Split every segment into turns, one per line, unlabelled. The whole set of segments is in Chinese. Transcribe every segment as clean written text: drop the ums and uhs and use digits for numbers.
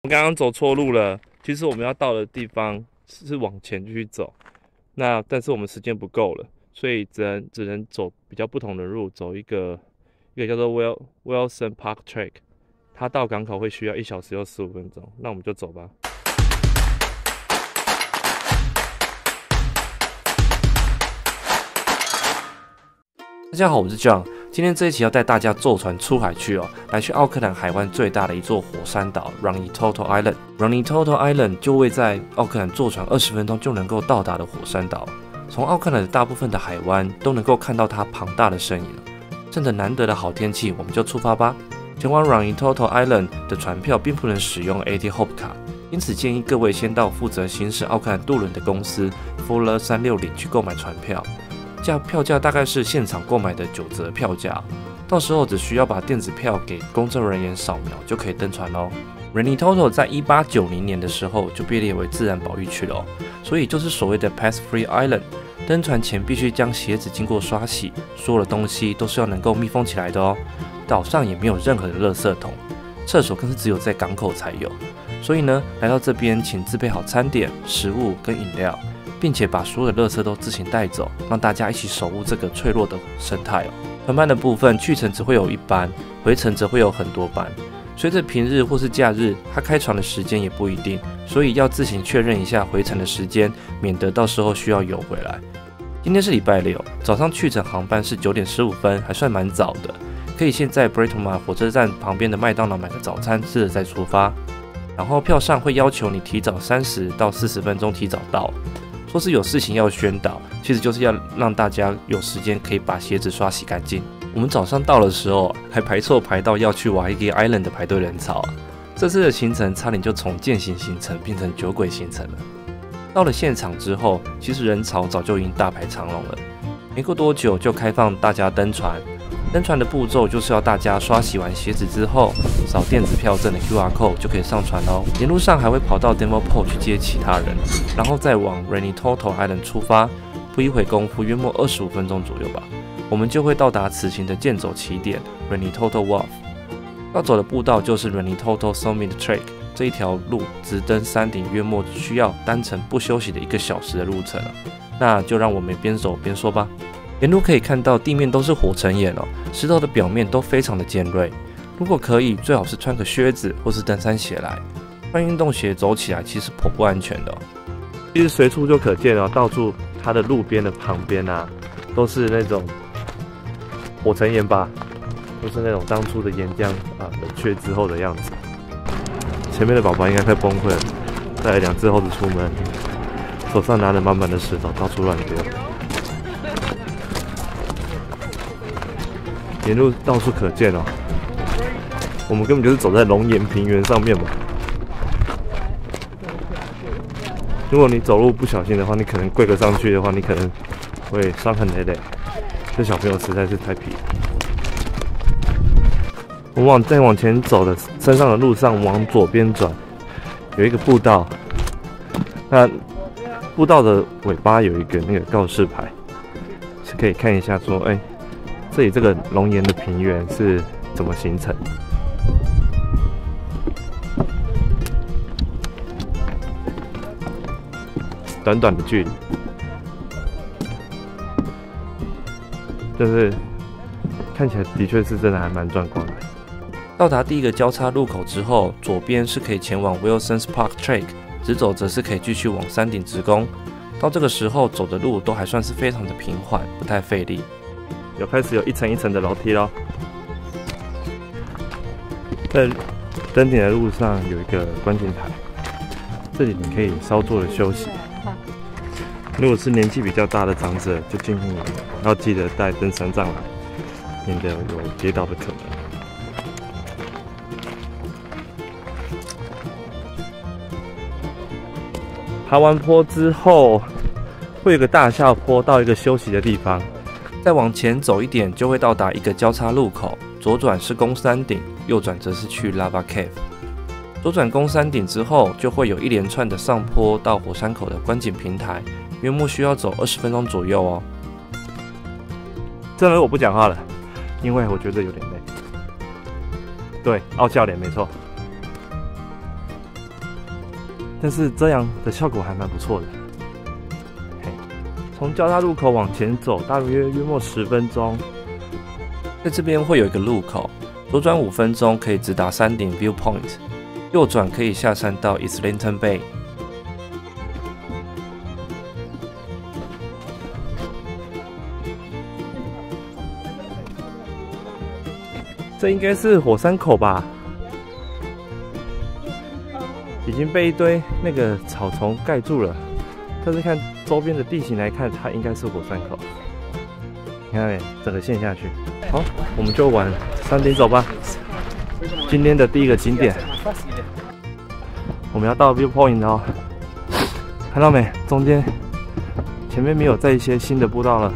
我们刚刚走错路了，其实我们要到的地方是往前继续走，但是我们时间不够了，所以只能走比较不同的路，走一个叫做 Wilson Park Track， 它到港口会需要1小时又15分钟，那我们就走吧。大家好，我是 John。今天这一期要带大家坐船出海去来去奥克兰海湾最大的一座火山岛 Rangitoto Island。Rangitoto Island 就位在奥克兰坐船20分钟就能够到达的火山岛。从奥克兰的大部分的海湾都能够看到它庞大的身影。趁着难得的好天气，我们就出发吧。前往 Rangitoto Island 的船票并不能使用 AT Hope 卡，因此建议各位先到负责行驶奥克兰渡轮的公司 Fuller 360去购买船票。票价大概是现场购买的9折票价，到时候只需要把电子票给工作人员扫描就可以登船咯。Rangitoto 在1890年的时候就被列为自然保育区了，所以就是所谓的 Pest-free Island。登船前必须将鞋子经过刷洗，所有的东西都是要能够密封起来的哦。岛上也没有任何的垃圾桶，厕所更是只有在港口才有。所以呢，来到这边请自备好餐点、食物跟饮料。并且把所有的垃圾都自行带走，让大家一起守护这个脆弱的生态哦。船班的部分，去程只会有1班，回程则会有很多班。随着平日或是假日，它开船的时间也不一定，所以要自行确认一下回程的时间，免得到时候需要游回来。今天是礼拜六，早上去程航班是9点15分，还算蛮早的，可以先在 Britomart 火车站旁边的麦当劳买个早餐，吃了再出发。然后票上会要求你提早30到40分钟提早到。说是有事情要宣导，其实就是要让大家有时间可以把鞋子刷洗干净。我们早上到的时候还排到要去Waiheke Island 的排队人潮这次的行程差点就从健行行程变成酒鬼行程了。到了现场之后，其实人潮早就已经大排长龙了。没过多久就开放大家登船。登船的步骤就是要大家刷洗完鞋子之后，扫电子票证的 QR code 就可以上船哦。沿路上还会跑到 Devonport 去接其他人，然后再往 Rangitoto Island 出发。不一会功夫，约莫25分钟左右吧，我们就会到达此行的健走起点 Rangitoto Wharf。要走的步道就是 Rangitoto Summit Track， 这一条路直登山顶，约莫需要单程不休息的1个小时的路程了。那就让我们边走边说吧。沿路可以看到地面都是火成岩石头的表面都非常的尖锐。如果可以，最好是穿个靴子或是登山鞋来。穿运动鞋走起来其实颇不安全的其实随处就可见到处它的路边的旁边都是那种火成岩吧，都是那种当初的岩浆冷却之后的样子。前面的宝宝应该快崩溃了，带了2只猴子出门，手上拿着满满的石头到处乱丢。沿路到处可见我们根本就是走在龙岩平原上面嘛。如果你走路不小心的话，你可能跪个上去的话，你可能会伤痕累累。这小朋友实在是太皮了。我们再往前走的山上的路上，往左边转，有一个步道。那步道的尾巴有一个那个告示牌，是可以看一下说，这里这个龙岩的平原是怎么形成？短短的距离，但是看起来的确是真的还蛮壮观的。到达第一个交叉路口之后，左边是可以前往 Wilson's Park Track， 直走则是可以继续往山顶直攻。到这个时候走的路都还算是非常的平缓，不太费力。开始有一层一层的楼梯咯。在登顶的路上有一个观景台，这里你可以稍作的休息。如果是年纪比较大的长者，就建议你要记得带登山杖来，免得有跌倒的可能。爬完坡之后，会有个大下坡到一个休息的地方。再往前走一点，就会到达一个交叉路口，左转是攻山顶，右转则是去 Lava Cave。左转攻山顶之后，就会有一连串的上坡到火山口的观景平台，约莫需要走20分钟左右哦。真的我不讲话了，因为我觉得有点累。对，傲笑脸没错。但是这样的效果还蛮不错的。从交叉路口往前走，大约约莫10分钟，在这边会有一个路口，左转5分钟可以直达山顶 Viewpoint， 右转可以下山到 Islington Bay。这应该是火山口吧？已经被一堆那个草丛盖住了。但是看周边的地形来看，它应该是火山口。你看没？整个陷下去。好，我们就往山顶走吧。今天的第一个景点，我们要到 Viewpoint 了哦。看到没？中间前面没有再一些新的步道了。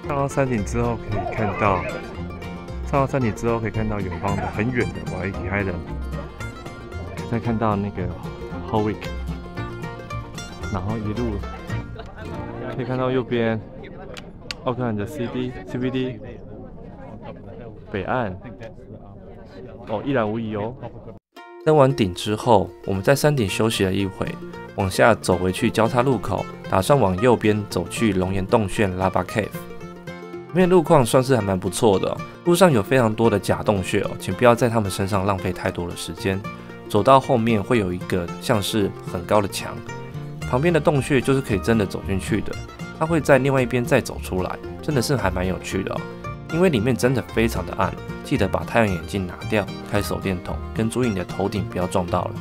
上到山顶之后可以看到。上到山顶之后，可以看到远方的很远的Waiheke Island，再看到那个 Howick， 然后一路可以看到右边奥克兰的 CBD 北岸，哦，一览无遗哦。登完顶之后，我们在山顶休息了一会，往下走回去交叉路口，打算往右边走去龙岩洞穴 Lava Cave。这边路况算是还蛮不错的哦，路上有非常多的假洞穴哦，请不要在他们身上浪费太多的时间。走到后面会有一个像是很高的墙，旁边的洞穴就是可以真的走进去的，它会在另外一边再走出来，真的是还蛮有趣的哦。因为里面真的非常的暗，记得把太阳眼镜拿掉，开手电筒，跟注意你的头顶不要撞到了。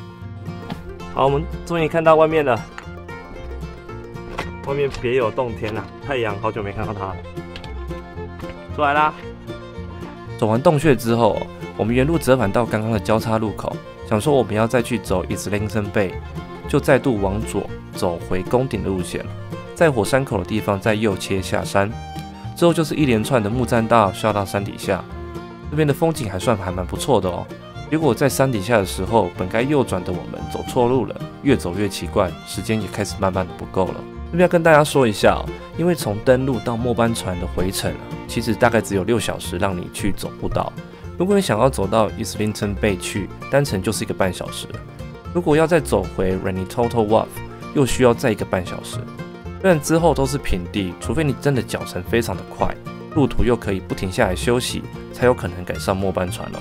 好，我们终于看到外面了，外面别有洞天啊！太阳好久没看到它了。出来啦！走完洞穴之后，我们原路折返到刚刚的交叉路口，想说我们要再去走 Islington Bay， 就再度往左走回宫顶的路线，在火山口的地方再右切下山，之后就是一连串的木栈道下到山底下。这边的风景还蛮不错的哦。结果在山底下的时候，本该右转的我们走错路了，越走越奇怪，时间也开始慢慢的不够了。这边要跟大家说一下哦，因为从登陆到末班船的回程其实大概只有6小时让你去走步道。如果你想要走到 Islington Bay 去，单程就是1个半小时。如果要再走回 Ranitoto Wharf， 又需要再1个半小时。虽然之后都是平地，除非你真的脚程非常的快，路途又可以不停下来休息，才有可能赶上末班船哦。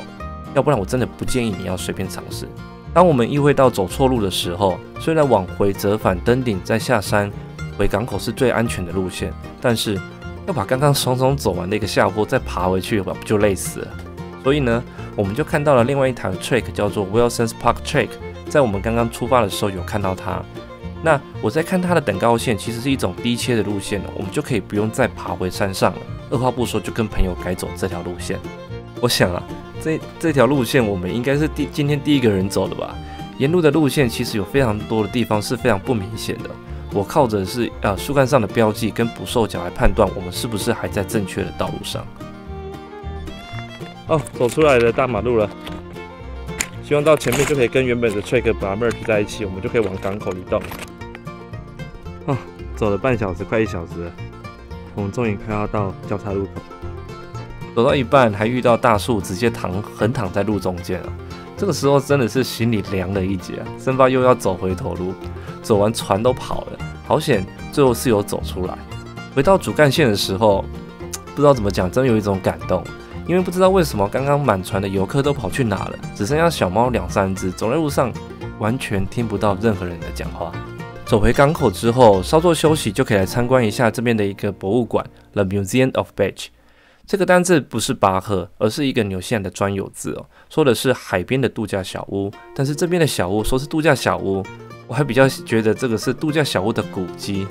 要不然我真的不建议你要随便尝试。当我们意会到走错路的时候，虽然往回折返登顶再下山回港口是最安全的路线，但是要把刚刚爽爽走完的一个下坡再爬回去，不就累死了？所以呢，我们就看到了另外一条 trek 叫做 Wilson's Park Trek， 在我们刚刚出发的时候有看到它。那我在看它的等高线，其实是一种低切的路线，我们就可以不用再爬回山上了。二话不说就跟朋友改走这条路线。我想啊，这条路线我们应该是今天第一个人走的吧？沿路的路线其实有非常多的地方是非常不明显的。我靠着是树干上的标记跟捕兽脚来判断我们是不是还在正确的道路上。哦，走出来了大马路了，希望到前面就可以跟原本的 trek 把它 merge 在一起，我们就可以往港口移动。走了半小时，快1小时了，我们终于快要到交叉路口。走到一半还遇到大树直接横躺在路中间了，这个时候真的是心里凉了一截啊，生怕又要走回头路。走完船都跑了，好险，最后是有走出来。回到主干线的时候，不知道怎么讲，真有一种感动，因为不知道为什么刚刚满船的游客都跑去哪了，只剩下小猫2-3只，走在路上完全听不到任何人的讲话。走回港口之后，稍作休息就可以来参观一下这边的一个博物馆 The Museum of Beach。这个单字不是巴赫，而是一个纽西兰的专有字哦，说的是海边的度假小屋。但是这边的小屋说是度假小屋，我还比较觉得这个是度假小屋的古迹。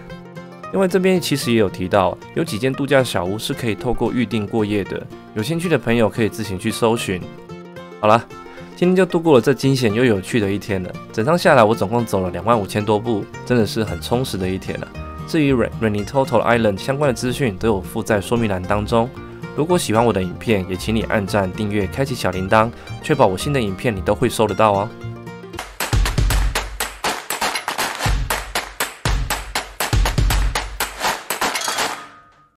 因为这边其实也有提到，有几间度假小屋是可以透过预订过夜的，有兴趣的朋友可以自行去搜寻。好了，今天就度过了这惊险又有趣的一天了。整趟下来，我总共走了25000多步，真的是很充实的一天了。至于 Ranitoto Island 相关的资讯都有附在说明栏当中。如果喜欢我的影片，也请你按赞、订阅、开启小铃铛，确保我新的影片你都会收得到哦。